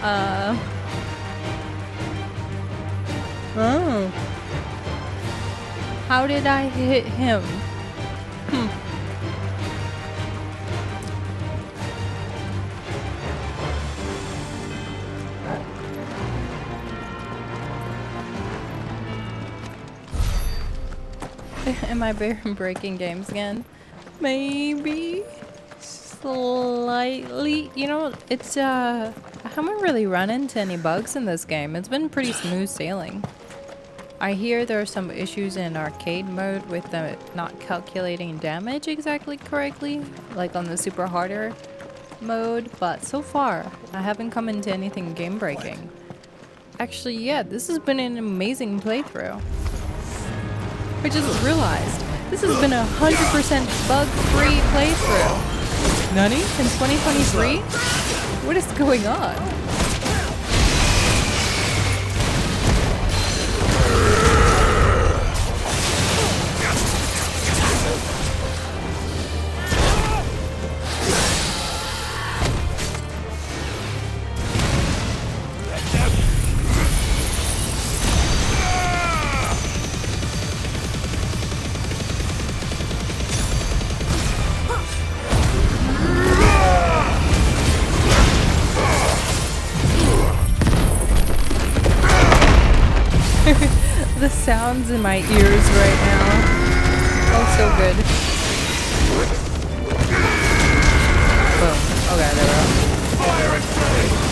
Oh. How did I hit him? Am I breaking games again? Maybe slightly. You know, it's I haven't really run into any bugs in this game. It's been pretty smooth sailing. I hear there are some issues in arcade mode with the not calculating damage exactly correctly, like on the super harder mode, but so far I haven't come into anything game breaking. Actually, yeah, this has been an amazing playthrough. I just realized this has been 100% bug-free playthrough. Nani? In 2023? What is going on? The sounds in my ears right now. Oh, so good. Boom. Okay, there we go. Fire and flame.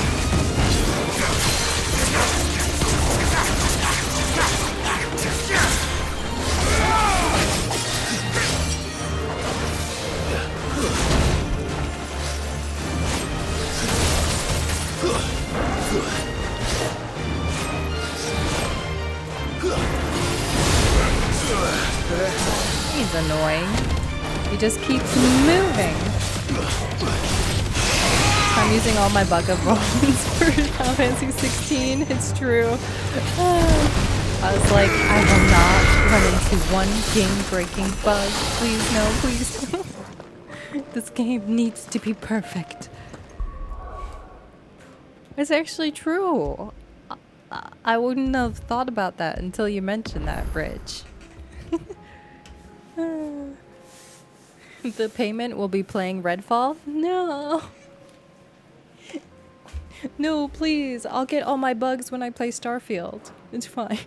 He's annoying. He just keeps moving. I'm using all my bug of bones for Final Fantasy 16. It's true. I was like, I will not run into one game-breaking bug. Please, no, please. This game needs to be perfect. It's actually true. I wouldn't have thought about that until you mentioned that, Rich. The payment will be playing Redfall? No. No, please. I'll get all my bugs when I play Starfield. It's fine.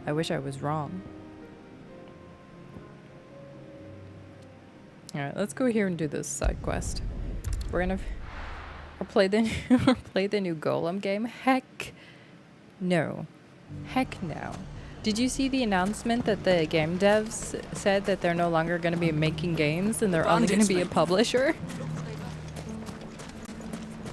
I wish I was wrong. Alright, let's go here and do this side quest. We're gonna play the new Golem game. Heck no. Heck no. Did you see the announcement that the game devs said that they're no longer going to be making games and they're only going to be a publisher?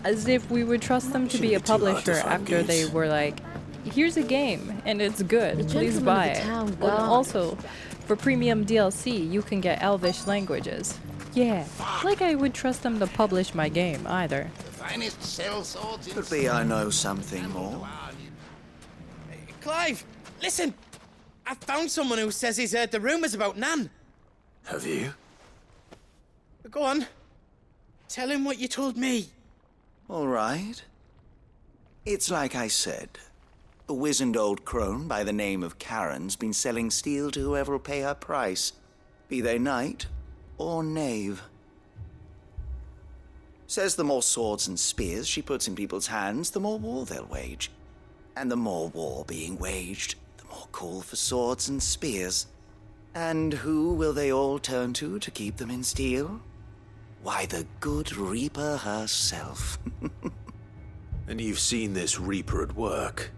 As if we would trust them to be a publisher after they were like, here's a game and it's good, please buy it. Well, also, for premium DLC, you can get Elvish languages. Yeah, like I would trust them to publish my game either. Could be I know something more. Clive, listen! I found someone who says he's heard the rumours about Nan. Have you? Go on. Tell him what you told me. All right. It's like I said. A wizened old crone by the name of Karen's been selling steel to whoever'll pay her price, be they knight or knave. Says the more swords and spears she puts in people's hands, the more war they'll wage. And the more war being waged, the more call for swords and spears. And who will they all turn to keep them in steel? Why, the good Reaper herself. And you've seen this Reaper at work?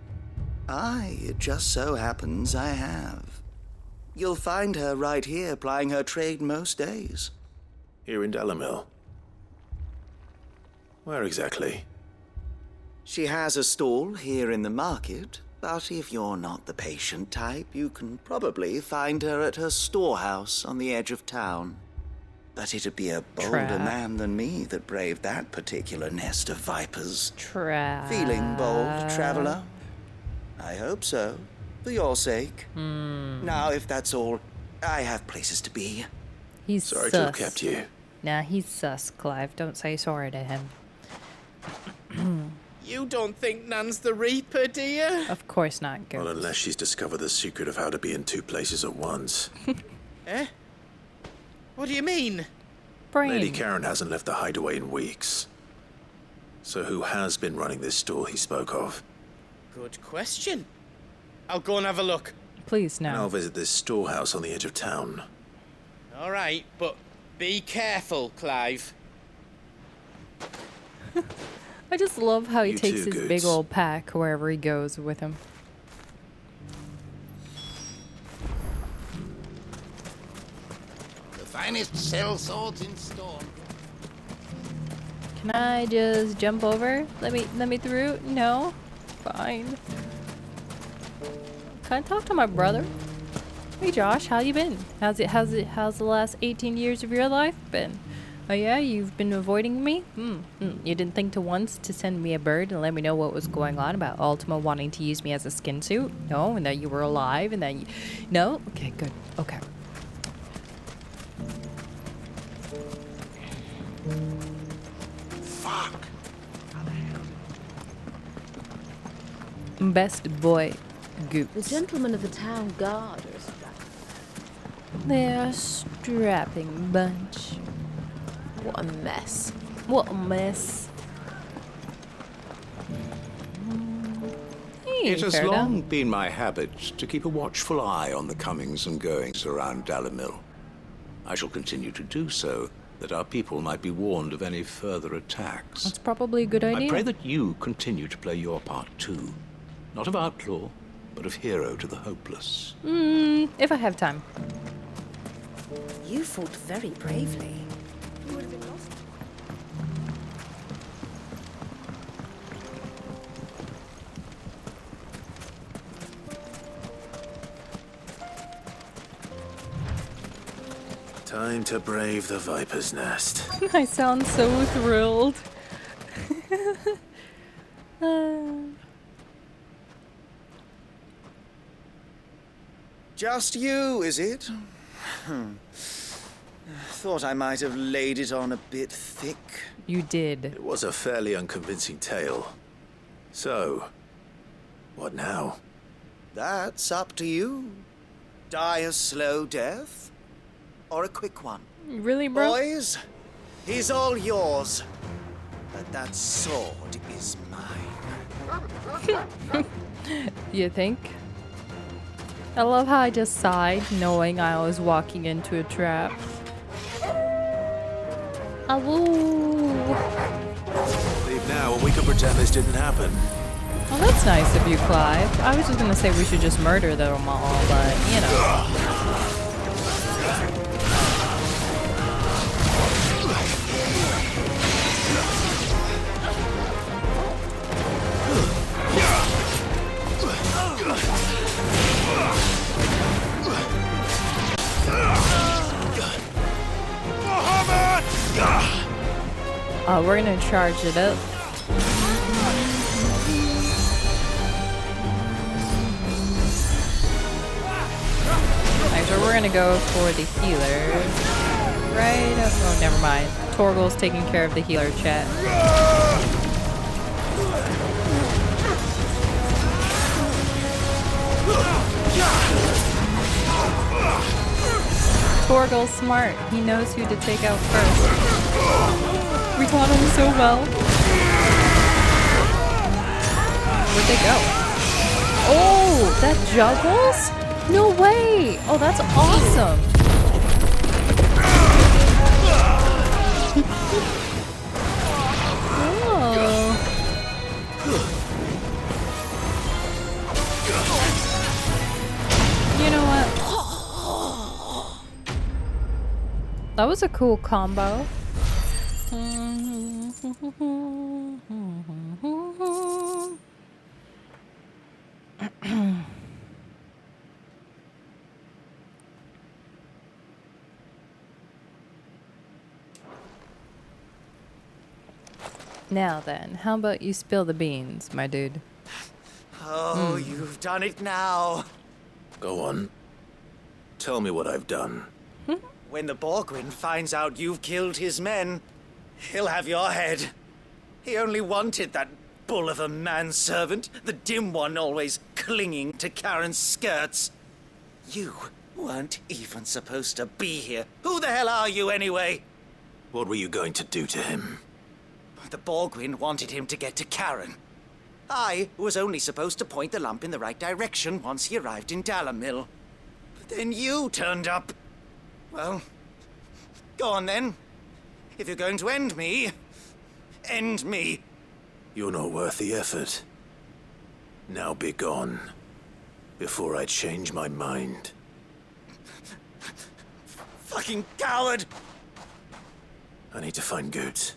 Aye, it just so happens I have. You'll find her right here plying her trade most days. Here in Delamil? Where exactly? She has a stall here in the market, but if you're not the patient type, you can probably find her at her storehouse on the edge of town. But it'd be a bolder man than me that braved that particular nest of vipers. Feeling bold, traveler? I hope so, for your sake. Now, if that's all, I have places to be. He's Sorry sus. to have kept you. Nah, he's sus, Clive. Don't say sorry to him. You don't think Nan's the Reaper, do you? Of course not, Not Goats. unless she's discovered the secret of how to be in two places at once. Eh? What do you mean? Brain. Lady Karen hasn't left the hideaway in weeks. So who has been running this store he spoke of? Good question. I'll go and have a look. Please, And I'll no. visit this storehouse on the edge of town. All right, but be careful, Clive. I just love how he You takes too, his big Goots. old pack wherever he goes with him. The finest cell swords in Storm. Can I just jump over? Let me through? No? Fine. Can I talk to my brother? Hey Josh, how you been? How's the last 18 years of your life been? Oh yeah, you've been avoiding me? You didn't think to once to send me a bird and let me know what was going on about Ultima wanting to use me as a skin suit? No, and that you were alive and that you... No? Okay, good. Okay. Fuck. Best boy, The Goops. gentlemen of the town guard are strapped. They're a strapping bunch. What a mess. What a mess. Hey, It has Ferda. long been my habit to keep a watchful eye on the comings and goings around Dalamil. I shall continue to do so, that our people might be warned of any further attacks. That's probably a good idea. I pray that you continue to play your part too. Not of outlaw, but of hero to the hopeless. If I have time. You fought very bravely. You would have been lost. Time to brave the Viper's Nest. I sound so thrilled. Just you, is it? Thought I might have laid it on a bit thick. You did. It was a fairly unconvincing tale. So, what now? That's up to you. Die a slow death, or a quick one. Really, bro? Boys, he's all yours. But that sword is mine. You think? I love how I just sighed, knowing I was walking into a trap. Awoo. Leave now and we can pretend this didn't happen. Well, that's nice of you, Clive. I was just gonna say we should just murder them all, but, you know. We're gonna charge it up. Alright, so we're gonna go for the healer. Right? Oh, never mind. Torgal's taking care of the healer, chat. Torgal's smart. He knows who to take out first. We taught him so well. Where'd they go? Oh, that juggles? No way! Oh, that's awesome. Oh. You know what? That was a cool combo. Now then, how about you spill the beans, my dude? Oh, you've done it now. Go on. Tell me what I've done. When the Borgwin finds out you've killed his men, he'll have your head. He only wanted that bull of a manservant, the dim one always clinging to Karen's skirts. You weren't even supposed to be here. Who the hell are you anyway? What were you going to do to him? The Borgwin wanted him to get to Karen. I was only supposed to point the lamp in the right direction once he arrived in Dalamil. But then you turned up. Well, go on then. If you're going to end me, end me. You're not worth the effort. Now be gone, before I change my mind. Fucking coward! I need to find Goetz.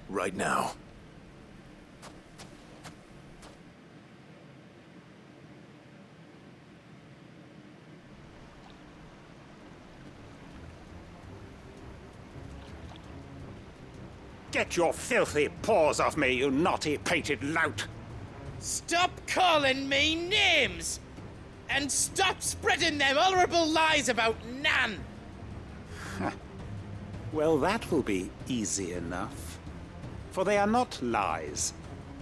Right now. Get your filthy paws off me, you naughty-pated lout! Stop calling me names! And stop spreading them horrible lies about Nan! Well, that will be easy enough. For they are not lies.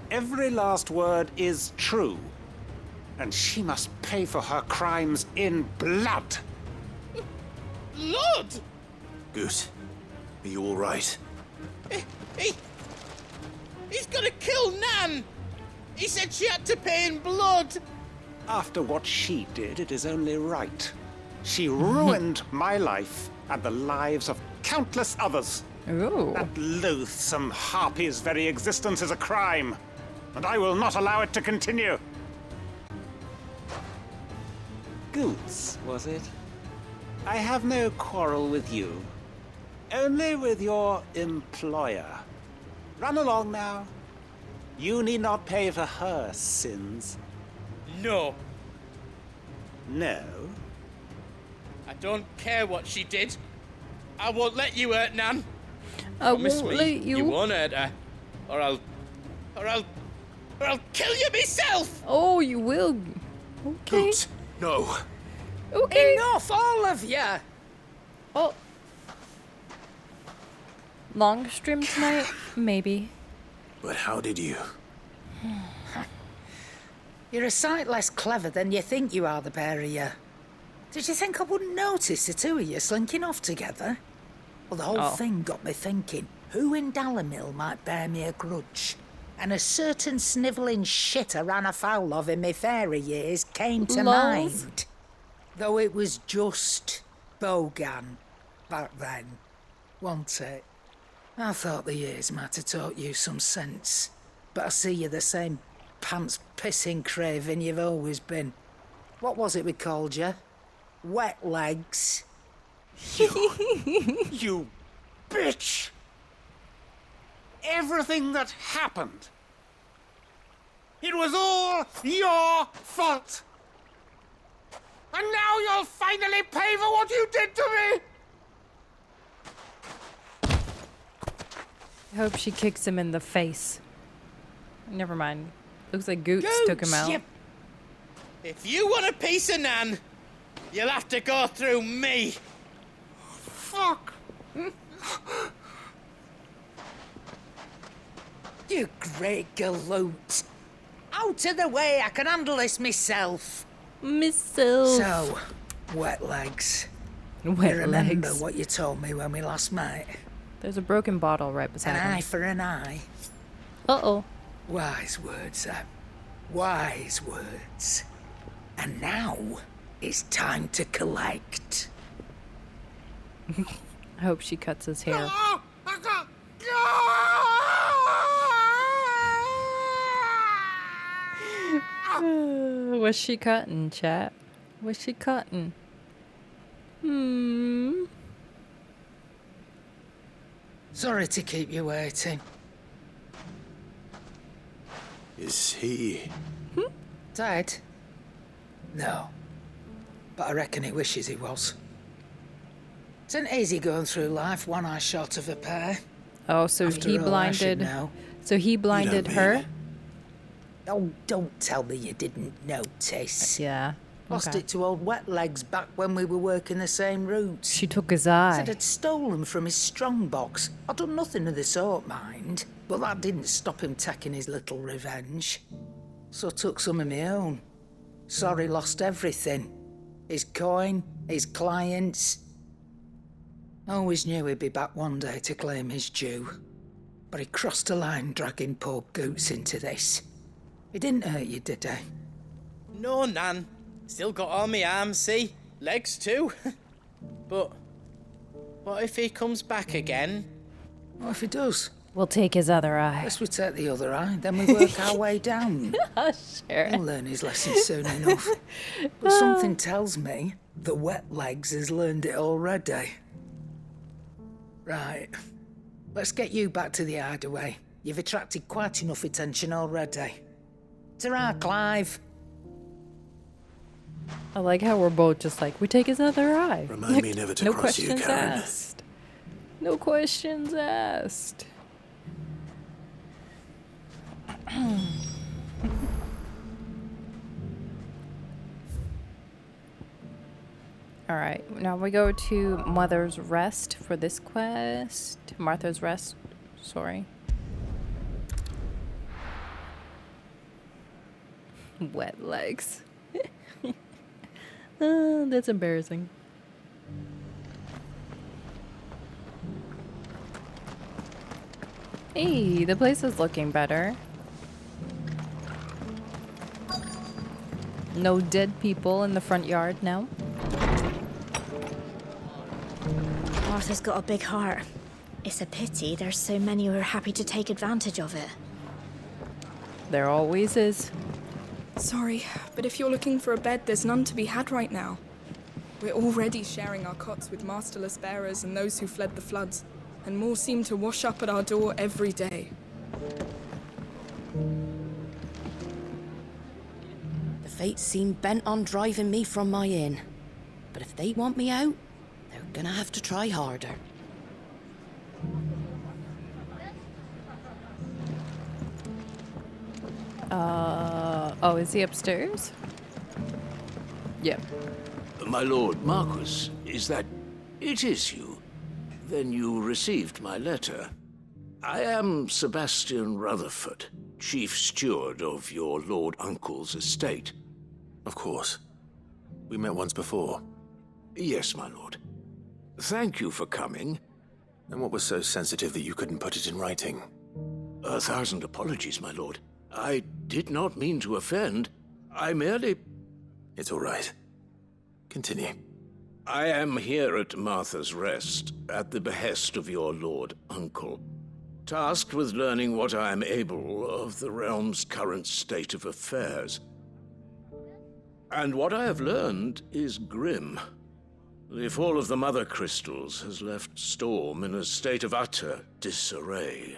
Every last word is true. And she must pay for her crimes in blood. Blood? Goetz, are you all right? He's gonna kill Nan! He said she had to pay in blood! After what she did, it is only right. She ruined my life and the lives of countless others. Ooh. That loathsome harpy's very existence is a crime, and I will not allow it to continue. Goetz, was it? I have no quarrel with you. Only with your employer. Run along now. You need not pay for her sins. No, No? I don't care what she did. I won't let you hurt Nan. I Promise won't me let you. you won't hurt her. Or I'll kill you myself! Oh, you will. Okay. Goetz, no. Okay. Enough, all of you! Oh. Long stream tonight? Maybe. But how did you? You're a sight less clever than you think you are, the pair of you. Did you think I wouldn't notice the two of you slinking off together? Well, the whole thing got me thinking, who in Dalamil might bear me a grudge? And a certain snivelling shit I ran afoul of in my fairy years came to Lols. mind. Though it was just Bogan back then, wasn't it? I thought the years might have taught you some sense, but I see you're the same pants-pissing craven you've always been. What was it we called you? Wet legs? You bitch! Everything that happened, it was all your fault! And now you'll finally pay for what you did to me! I hope she kicks him in the face. Never mind. Looks like Goetz took him out. If you want a piece of Nan, you'll have to go through me. Fuck! You great galoot! Out of the way, I can handle this myself. Myself. So, wet legs. Wet You remember legs. what you told me when we last met? There's a broken bottle right beside An eye him. for an eye. Uh-oh. Wise words, Sam. Wise words. And now it's time to collect. I hope she cuts his hair. Was she cutting, chat? Was she cutting? Sorry to keep you waiting. Is he? Dead? No. But I reckon he wishes he was. It isn't easy going through life one eye short of a pair. Oh, so After he all, I should blinded. know. So he blinded mean her? it. Oh, don't tell me you didn't notice. Yeah. Lost Okay. it to old Wet Legs back when we were working the same routes. She took his eye. Said I'd stolen from his strongbox. I'd done nothing of the sort, mind. But that didn't stop him taking his little revenge. So I took some of my own. Sorry, lost everything. His coin, his clients. Always knew he'd be back one day to claim his due. But he crossed a line dragging poor Goots into this. He didn't hurt you, did he? No, Nan. Still got all my arms, see? Legs too. But what if he comes back again? What if he does? We'll take his other eye. Guess we take the other eye, then we work our way down. Sure. He'll learn his lesson soon enough. But something tells me that Wet Legs has learned it already. Right. Let's get you back to the hideaway. You've attracted quite enough attention already. Ta-ra, Clive. I like how we're both just like, we take his other eye. Remind me never to No cross you, questions Karen. asked. No questions asked. All right, now we go to Mother's Rest for this quest. Martha's Rest, sorry. Wet Legs. That's embarrassing. Hey, the place is looking better. No dead people in the front yard now. Martha's got a big heart. It's a pity there's so many who are happy to take advantage of it. There always is. Sorry, but if you're looking for a bed, there's none to be had right now. We're already sharing our cots with masterless bearers and those who fled the floods, and more seem to wash up at our door every day. The fates seem bent on driving me from my inn. But if they want me out, they're gonna have to try harder. Oh, is he upstairs? Yep. My lord Marquis, is that... It is you. Then you received my letter. I am Sebastian Rutherford, chief steward of your lord uncle's estate. Of course. We met once before. Yes, my lord. Thank you for coming. And what was so sensitive that you couldn't put it in writing? 1,000 apologies, my lord. I did not mean to offend. I merely... It's all right. Continue. I am here at Martha's Rest, at the behest of your lord uncle, tasked with learning what I am able of the realm's current state of affairs. And what I have learned is grim. The fall of the Mother Crystals has left Storm in a state of utter disarray.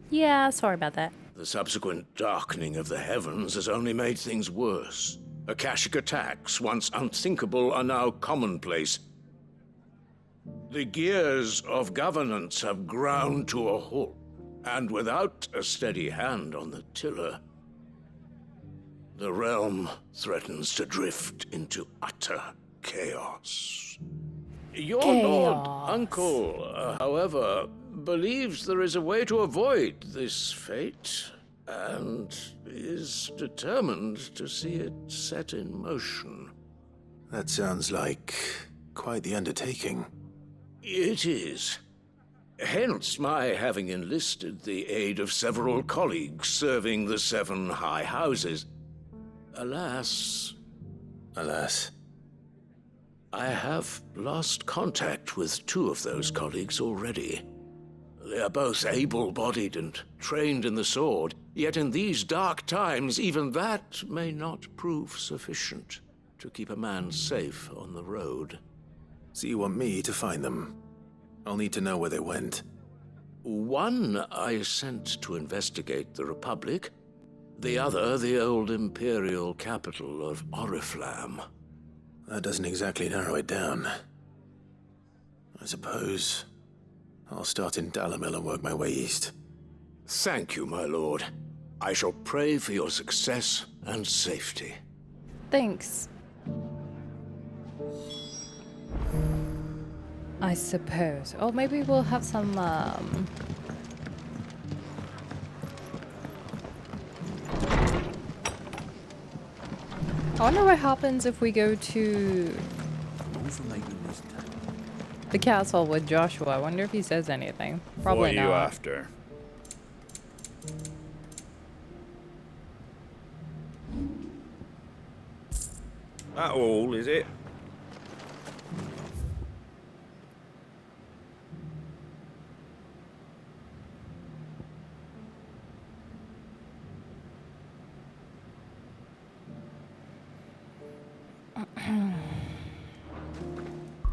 Yeah, sorry about that. The subsequent darkening of the heavens has only made things worse. Akashic attacks, once unthinkable, are now commonplace. The gears of governance have ground to a halt, and without a steady hand on the tiller, the realm threatens to drift into utter chaos. Your lord uncle, however, believes there is a way to avoid this fate, and is determined to see it set in motion. That sounds like quite the undertaking. It is. Hence my having enlisted the aid of several colleagues serving the 7 high houses. Alas, I have lost contact with 2 of those colleagues already. They are both able-bodied and trained in the sword, yet in these dark times, even that may not prove sufficient to keep a man safe on the road. So you want me to find them? I'll need to know where they went. One I sent to investigate the Republic, the other the old Imperial capital of Oriflamme. That doesn't exactly narrow it down. I suppose I'll start in Dalamil and work my way east. Thank you, my lord. I shall pray for your success and safety. Thanks. I suppose. Oh, maybe we'll have some, I wonder what happens if we go to the castle with Joshua. I wonder if he says anything. Probably What are you not. after? That all, is it?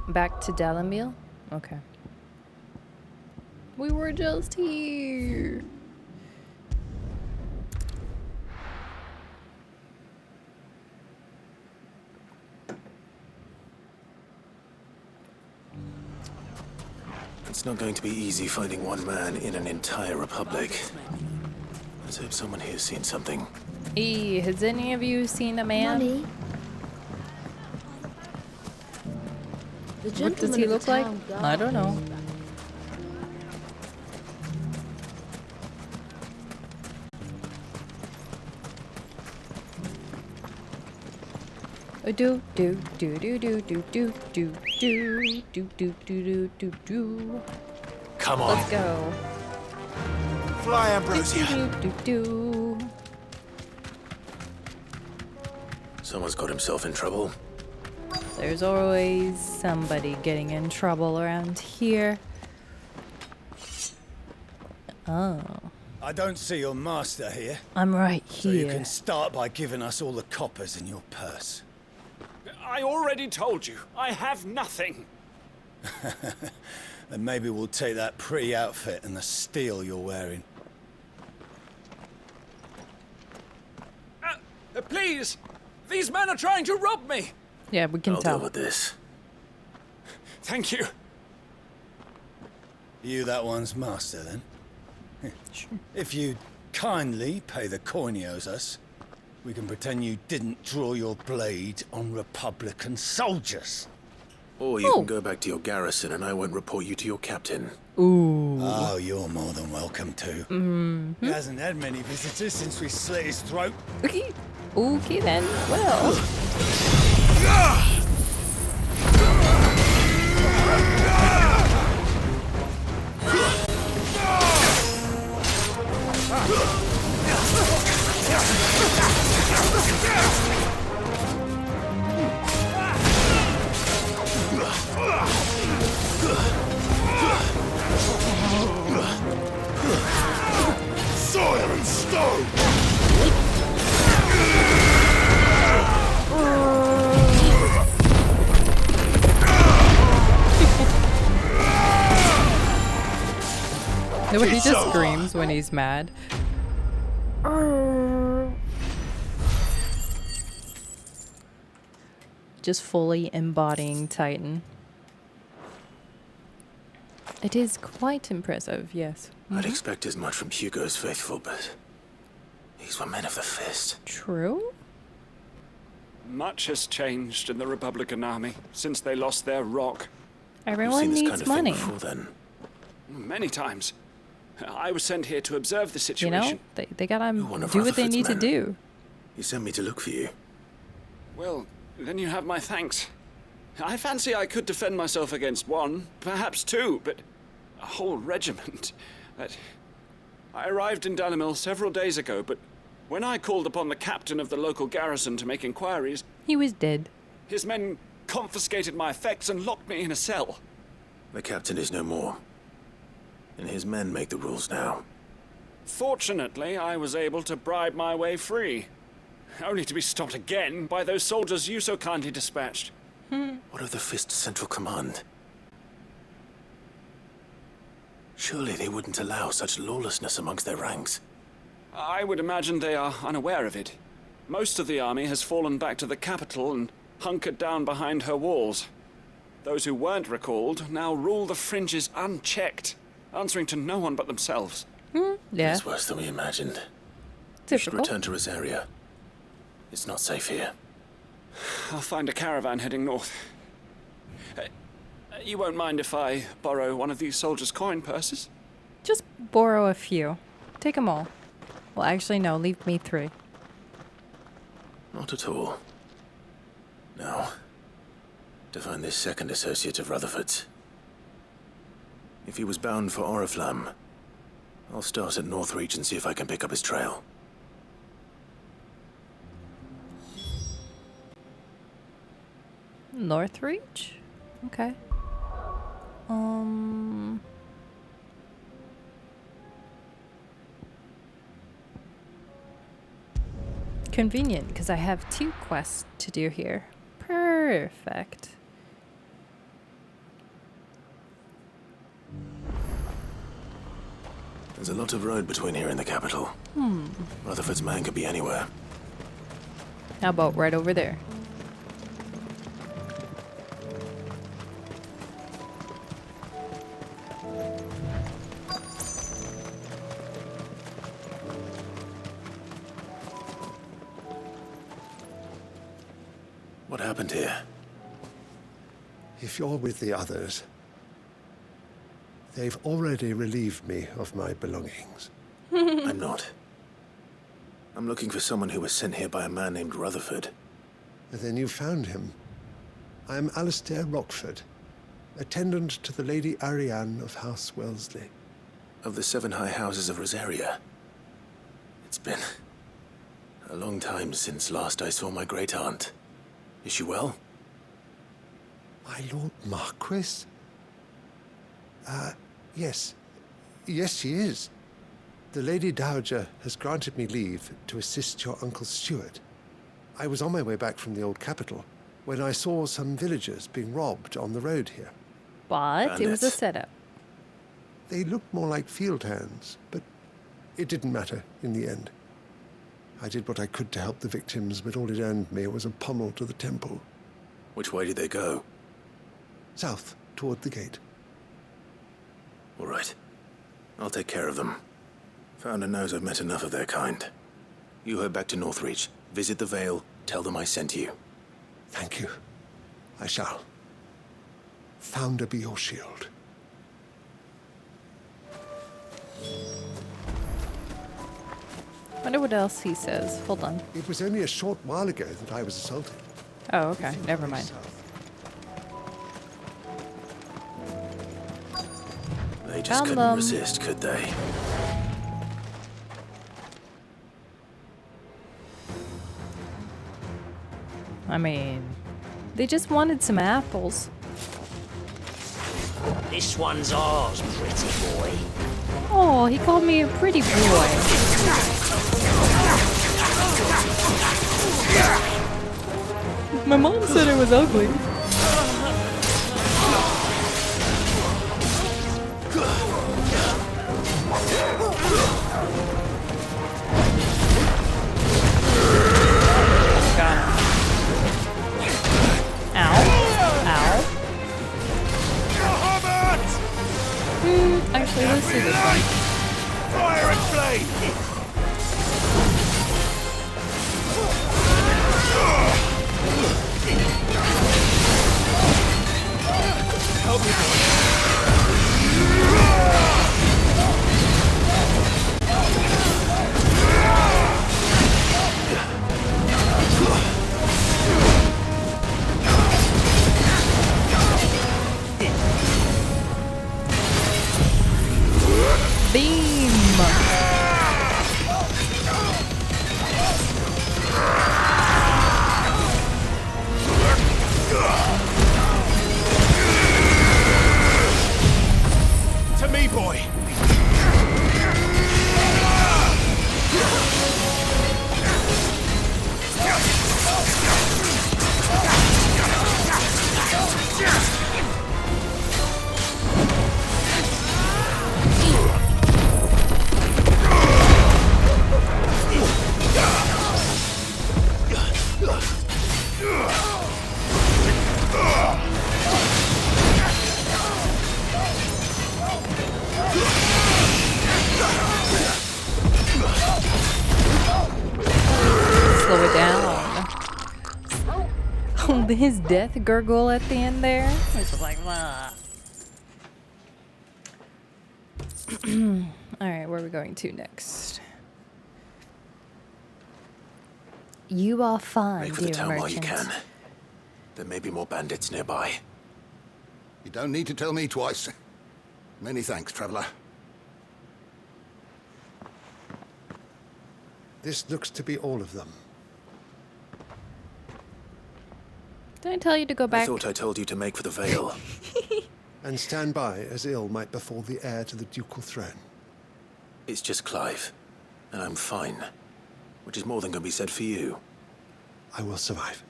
Back to Dalamil? Okay. We were just here. It's not going to be easy finding one man in an entire republic. Let's hope someone here's seen something. Has any of you seen a man? Money. What does he look like? I don't know. Do do do do do do do do do do do do do do. Come on. Let's go. Fly, Ambrosia. Do do do. Someone's got himself in trouble. There's always somebody getting in trouble around here. Oh. I don't see your master here. I'm right So you here. can start by giving us all the coppers in your purse. I already told you, I have nothing. Then maybe we'll take that pretty outfit and the steel you're wearing. Please! These men are trying to rob me! Yeah, we can I'll tell. deal with this. Thank you. You that one's master, then? If you kindly pay the coin he owes us, we can pretend you didn't draw your blade on Republican soldiers. Or you can go back to your garrison and I won't report you to your captain. Ooh. Oh, you're more than welcome to. He hasn't had many visitors since we slit his throat. Okay. Okay then. Well. Soil and stone! The way he just screams when he's mad. Just fully embodying Titan. It is quite impressive, yes. I'd expect as much from Hugo's faithful, but these were men of the fist. True? Much has changed in the Republican army since they lost their rock. Everyone You've seen this needs kind of money. thing before, then. Many times. I was sent here to observe the You situation. know, they gotta one of do what they Rutherford's need to men. do. He sent me to look for you. Well, then you have my thanks. I fancy I could defend myself against one, perhaps two, but a whole regiment. I arrived in Dalamil several days ago, but when I called upon the captain of the local garrison to make inquiries, He was dead. his men confiscated my effects and locked me in a cell. The captain is no more. And his men make the rules now. Fortunately, I was able to bribe my way free, only to be stopped again by those soldiers you so kindly dispatched. What of the Fist's Central Command? Surely they wouldn't allow such lawlessness amongst their ranks. I would imagine they are unaware of it. Most of the army has fallen back to the capital and hunkered down behind her walls. Those who weren't recalled now rule the fringes unchecked, answering to no one but themselves. Yeah. It's worse than we imagined. You should Typical. return to Rosaria. It's not safe here. I'll find a caravan heading north. You won't mind if I borrow one of these soldiers' coin purses? Just borrow a few. Take them all. Well, actually, no. Leave me 3. Not at all. Now, to find this second associate of Rutherford's. If he was bound for Oriflamme, I'll start at Northreach and see if I can pick up his trail. Northreach? Okay. Convenient, because I have 2 quests to do here. Perfect. There's a lot of road between here and the capital. Rutherford's man could be anywhere. How about right over there? What happened here? If you're with the others, they've already relieved me of my belongings. I'm not. I'm looking for someone who was sent here by a man named Rutherford. Then you found him. I am Alistair Rockford, attendant to the Lady Ariane of House Wellesley. Of the 7 high houses of Rosaria. It's been a long time since last I saw my great-aunt. Is she well? My Lord Marquis? Yes. Yes, she is. The Lady Dowager has granted me leave to assist your Uncle Stuart. I was on my way back from the old capital when I saw some villagers being robbed on the road here. But it was a setup. They looked more like field hands, but it didn't matter in the end. I did what I could to help the victims, but all it earned me was a pommel to the temple. Which way did they go? South, toward the gate. All right. I'll take care of them. Founder knows I've met enough of their kind. You head back to Northreach, visit the Vale, tell them I sent you. Thank you. I shall. Founder be your shield. Wonder what else he says. Hold on. It was only a short while ago that I was assaulted. Oh, okay. Never mind. They just couldn't resist, could they? I mean, they just wanted some apples. This one's ours, pretty boy. Oh, he called me a pretty boy. My mom said it was ugly. Actually, let's do this one. Fire and flame! Help me, Beam! To me, boy! his death gurgle at the end there. It's just like, "Wah." Alright, where are we going to next? You are fine, Break for the dear town while you merchant. can. There may be more bandits nearby. You don't need to tell me twice. Many thanks, traveler. This looks to be all of them. Did I tell you to go back? I thought I told you to make for the Vale. And stand by, as ill might befall the heir to the ducal throne. It's just Clive, and I'm fine. Which is more than can be said for you. I will survive.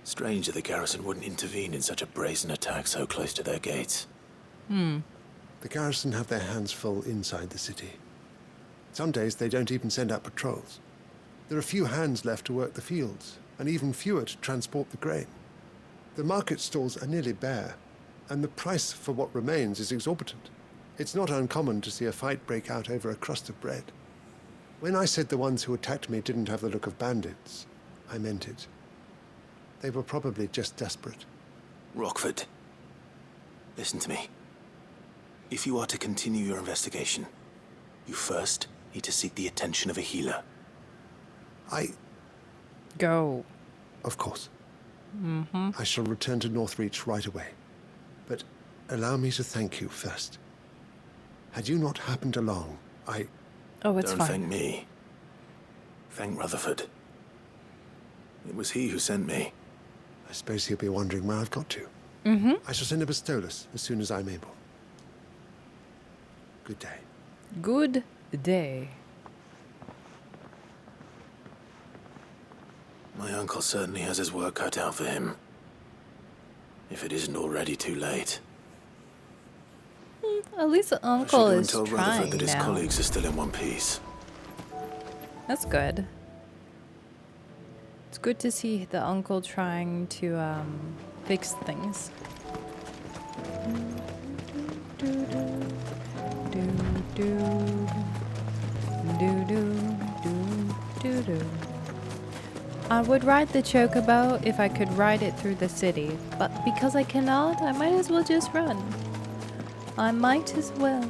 Strange that the garrison wouldn't intervene in such a brazen attack so close to their gates. The garrison have their hands full inside the city. Some days they don't even send out patrols. There are few hands left to work the fields, and even fewer to transport the grain. The market stalls are nearly bare, and the price for what remains is exorbitant. It's not uncommon to see a fight break out over a crust of bread. When I said the ones who attacked me didn't have the look of bandits, I meant it. They were probably just desperate. Rockford, listen to me. If you are to continue your investigation, you first need to seek the attention of a healer. Go. Of course. Mm-hmm. I shall return to Northreach right away. But allow me to thank you first. Had you not happened along, Oh, it's Don't fine. thank me. Thank Rutherford. It was he who sent me. I suppose he'll be wondering where I've got to. Mm-hmm. I shall send a Bistolus as soon as I'm able. Good day. Good day. My uncle certainly has his work cut out for him. If it isn't already too late. At least the I should uncle go and is tell trying Rutherford that his now. colleagues are still in one piece. That's good. It's good to see the uncle trying to fix things. I would ride the chocobo if I could ride it through the city, but because I cannot, I might as well just run. I might as well.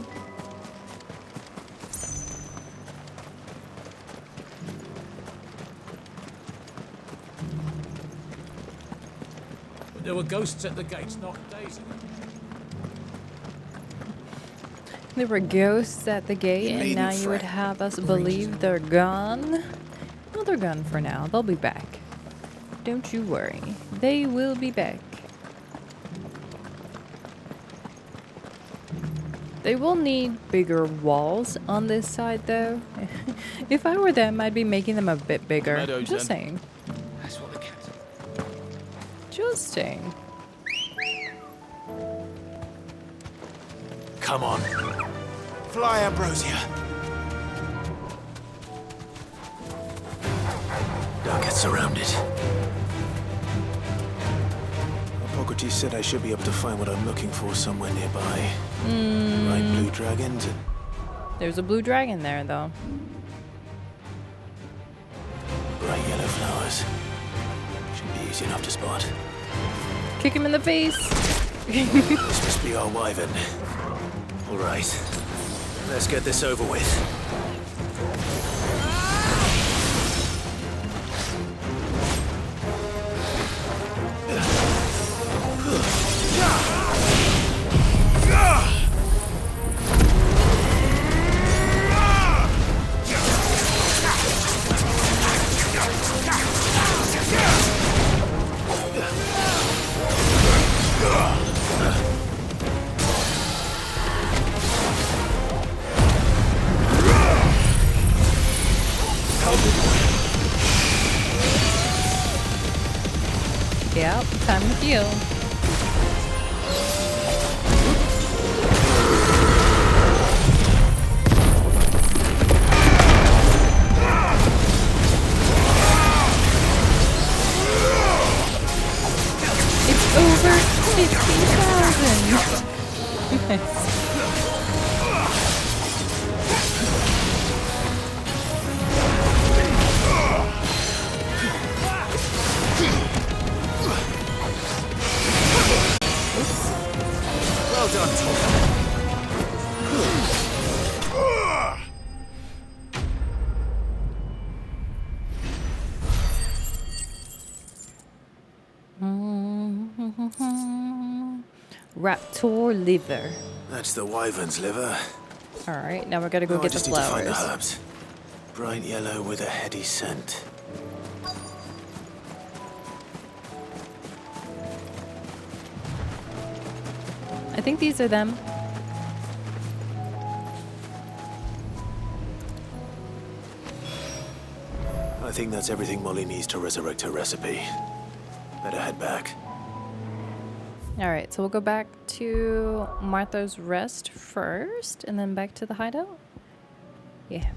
There were ghosts at the gates not days ago. There were ghosts at the gate, You and now needn't you would fret. have us believe they're gone? Well, they're gone for now. They'll be back. Don't you worry. They will be back. They will need bigger walls on this side, though. If I were them, I'd be making them a bit bigger. Meadows, Just then. saying. That's what the captain. Just saying. Come on. Fly, Ambrosia. Don't get surrounded. Hippocrates said I should be able to find what I'm looking for somewhere nearby. Right, blue dragons and There's a blue dragon there, though. bright yellow flowers. Should be easy enough to spot. Kick him in the face. This must be our wyvern. All right, let's get this over with. Yep, time to heal. It's over 50,000. Nice. raptor liver. That's the wyvern's liver. Alright, now we're gonna go Now I get the just need to find the flowers. herbs. Bright yellow with a heady scent. I think these are them. I think that's everything Molly needs to resurrect her recipe. Better head back. Alright, so we'll go back to Martha's Rest first, and then back to the hideout? Yeah.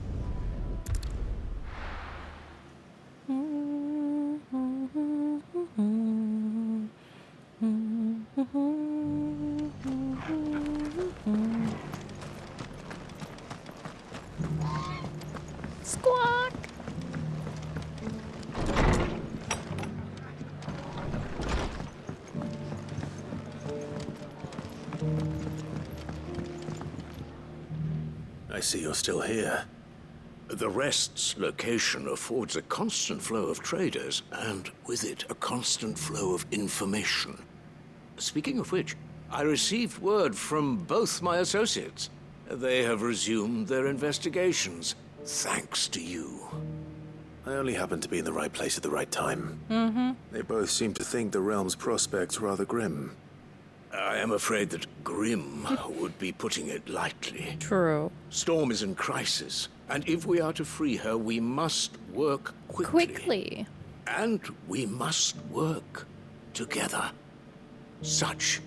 Squawk! I see you're still here. The Rest's location affords a constant flow of traders, and with it, a constant flow of information. Speaking of which, I received word from both my associates. They have resumed their investigations, thanks to you. I only happened to be in the right place at the right time. Mm-hmm. They both seem to think the realm's prospects rather grim. I am afraid that grim would be putting it lightly. True. Storm is in crisis, and if we are to free her, we must work quickly. And we must work together. Such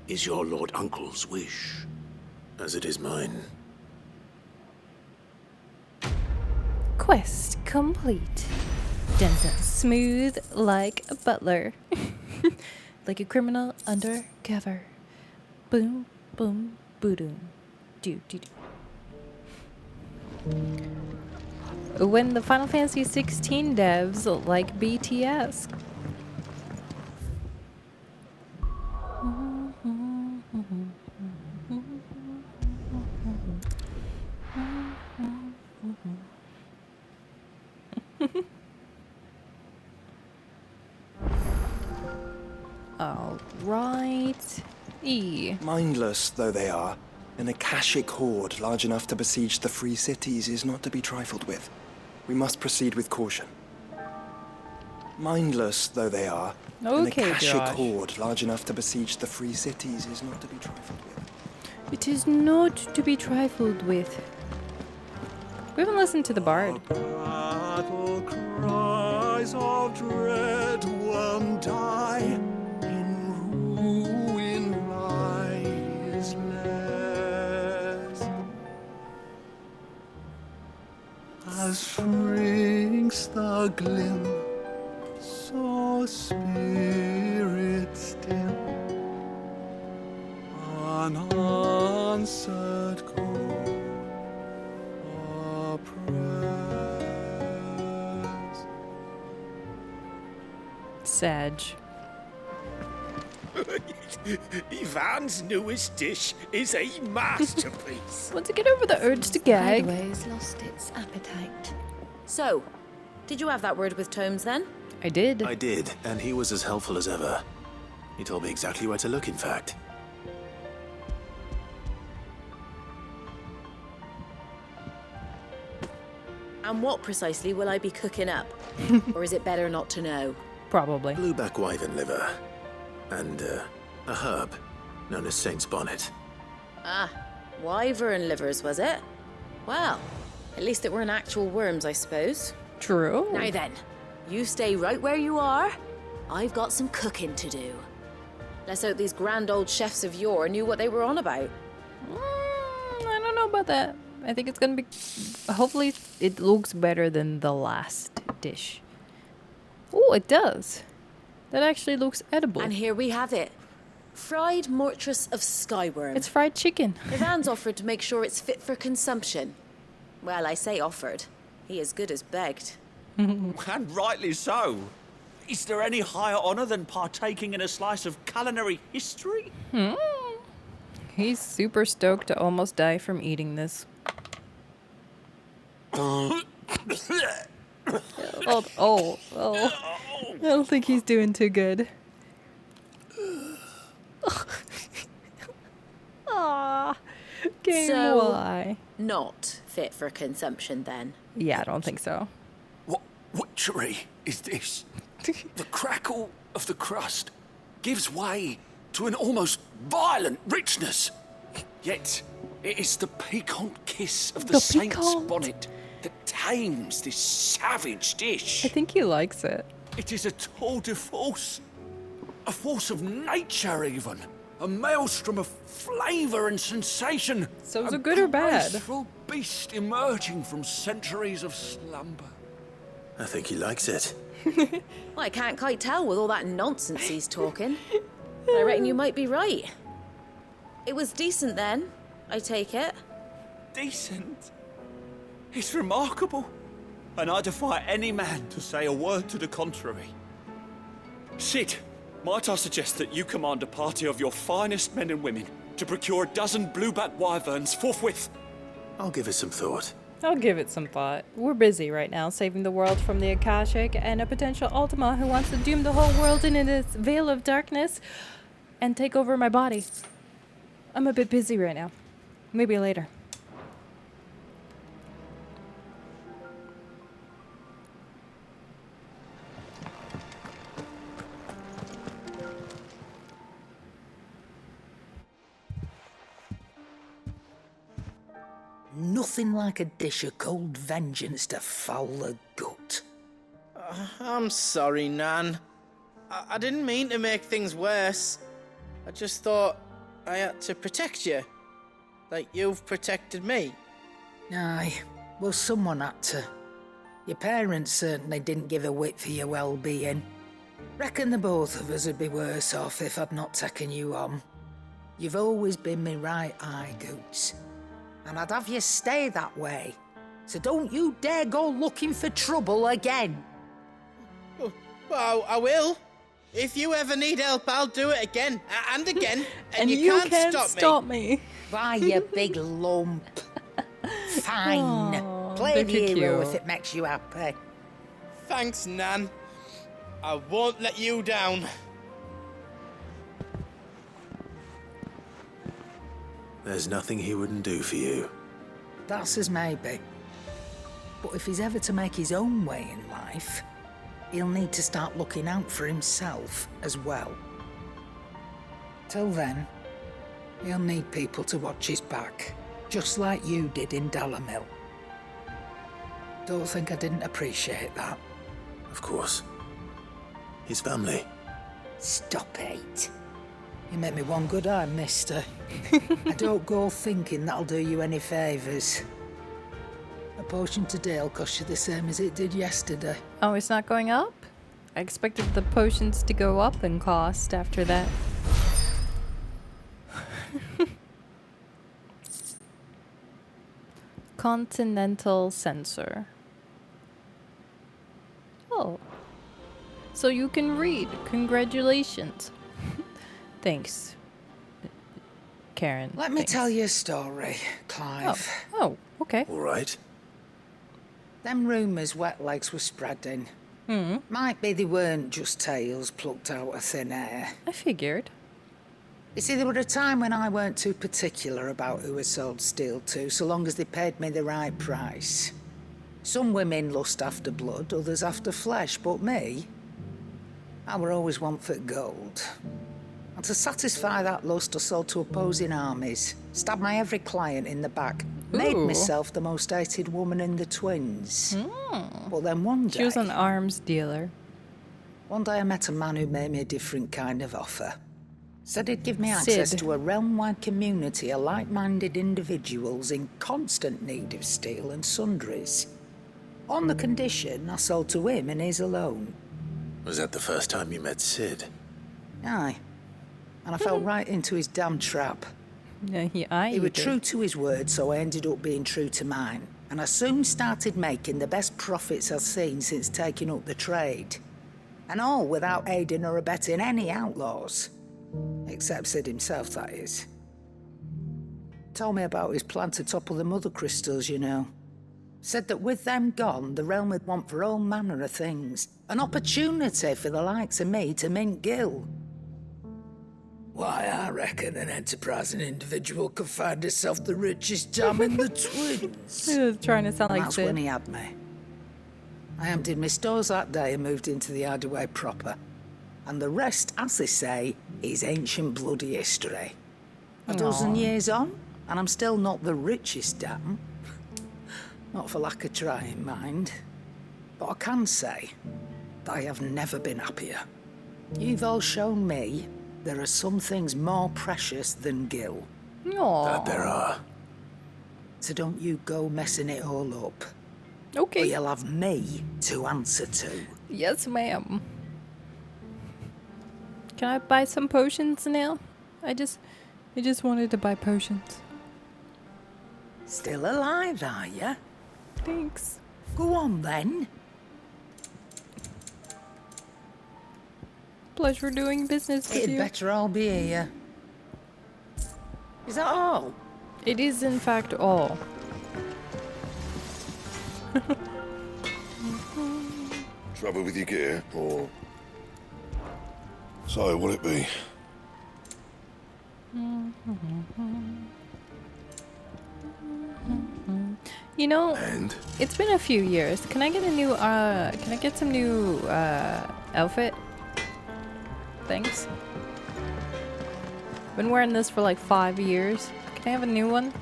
is your Lord Uncle's wish. As it is mine. Quest complete. Dun dun. Smooth like a butler. Like a criminal undercover. Boom, boom, boo-doom. Do, do, do. When the Final Fantasy XVI devs like BTS. All right. E. Mindless though they are, an Akashic horde large enough to besiege the free cities is not to be trifled with. We must proceed with caution. Mindless though they are, an Okay, Akashic Josh. horde large enough to besiege the free cities is not to be trifled with. It is not to be trifled with. We haven't listened to the bard. Battle cries of dread one die. In ruin lies less. As shrinks the glim, so spirit still. Unanswered call. Sag. Ivan's newest dish is a masterpiece. Want to get over the urge to gag? Sideways lost its appetite. So, did you have that word with Tomes then? I did. I did, and he was as helpful as ever. He told me exactly where to look, in fact. And what precisely will I be cooking up? Or is it better not to know? Probably. Blueback wyvern liver. And, a herb known as Saint's Bonnet. Ah, wyvern livers, was it? Well, at least it weren't actual worms, I suppose. True. Now then, you stay right where you are. I've got some cooking to do. Let's hope these grand old chefs of yore knew what they were on about. I don't know about that. I think it's gonna be... Hopefully it looks better than the last dish. Oh, it does. That actually looks edible. And here we have it. Fried mortress of skyworm. It's fried chicken. Ivan's offered to make sure it's fit for consumption. Well, I say offered. He as good as begged. And rightly so. Is there any higher honor than partaking in a slice of culinary history? He's super stoked to almost die from eating this. Oh. I don't think he's doing too good. Game So, Y. not fit for consumption then? Yeah, I don't think so. What witchery is this? The crackle of the crust gives way to an almost violent richness. Yet it is the piquant kiss of the saint's piquant. bonnet that tames this savage dish. I think he likes it. It is a tour de force. A force of nature, even. A maelstrom of flavour and sensation. So is it good or bad? A graceful beast emerging from centuries of slumber. I think he likes it. Well, I can't quite tell with all that nonsense he's talking. But I reckon you might be right. It was decent then, I take it. Decent? It's remarkable. And I defy any man to say a word to the contrary. Sid, might I suggest that you command a party of your finest men and women to procure a dozen blueback wyverns forthwith? I'll give it some thought. I'll give it some thought. We're busy right now saving the world from the Akashic and a potential Ultima who wants to doom the whole world into this veil of darkness and take over my body. I'm a bit busy right now. Maybe later. Nothing like a dish of cold vengeance to foul the gut. I'm sorry, Nan. I didn't mean to make things worse. I just thought I had to protect you. Like you've protected me. Aye, well, someone had to. Your parents certainly didn't give a whit for your well-being. Reckon the both of us would be worse off if I'd not taken you on. You've always been me right eye, Goots. And I'd have you stay that way. So don't you dare go looking for trouble again. Well, I will. If you ever need help, I'll do it again and again. And you can't stop me. Why, you big lump. Fine. Aw, Play they're the hero cute. if it makes you happy. Thanks, Nan. I won't let you down. There's nothing he wouldn't do for you. That's as maybe. But if he's ever to make his own way in life, he'll need to start looking out for himself as well. Till then, he'll need people to watch his back, just like you did in Dalamil. Don't think I didn't appreciate that. Of course. His family. Stop it. You make me one good eye, mister. I don't go thinking that'll do you any favours. A potion today'll cost you the same as it did yesterday. Oh, it's not going up? I expected the potions to go up in cost after that. Continental sensor. Oh. So you can read. Congratulations. Thanks. Karen. Let me thanks. tell you a story, Clive. Oh, okay. All right. Them rumours wet legs were spreading. Might be they weren't just tales plucked out of thin air. I figured. You see, there were a time when I weren't too particular about who I sold steel to, so long as they paid me the right price. Some women lust after blood, others after flesh, but me, I were always one for gold. And to satisfy that lust, I sold to opposing armies, stabbed my every client in the back, made Ooh. myself the most hated woman in the twins. But then one day... She was an arms dealer. One day I met a man who made me a different kind of offer. Said he'd give me access Sid. to a realm-wide community of like-minded individuals in constant need of steel and sundries. On the condition I sold to him and his alone. Was that the first time you met Sid? Aye. And I fell right into his damn trap. Yeah, He was true to his word, so I ended up being true to mine. And I soon started making the best profits I've seen since taking up the trade. And all without aiding or abetting any outlaws. Except Sid himself, that is. Told me about his plan to topple the mother crystals, you know. Said that with them gone, the realm would want for all manner of things. An opportunity for the likes of me to mint gil. Why, I reckon an enterprising individual could find himself the richest dam in the twins. He was trying to sound And like that's Sid. when he had me. I emptied my stores that day and moved into the hideaway proper. And the rest, as they say, is ancient bloody history. A dozen years on, and I'm still not the richest dam. Not for lack of trying, mind. But I can say that I have never been happier. You've all shown me there are some things more precious than Gil. That there are. So don't you go messing it all up. Okay. Or you'll have me to answer to. Yes, ma'am. Can I buy some potions now? I just wanted to buy potions. Still alive, are ya? Thanks. Go on then. Pleasure doing business with It'd you. better all be here. Is that all? It is in fact all. Trouble with your gear, or... So, what'll it be? You know, And? it's been a few years. Can I get a new, can I get some new, outfit? Thanks. Been wearing this for like 5 years. Can I have a new one?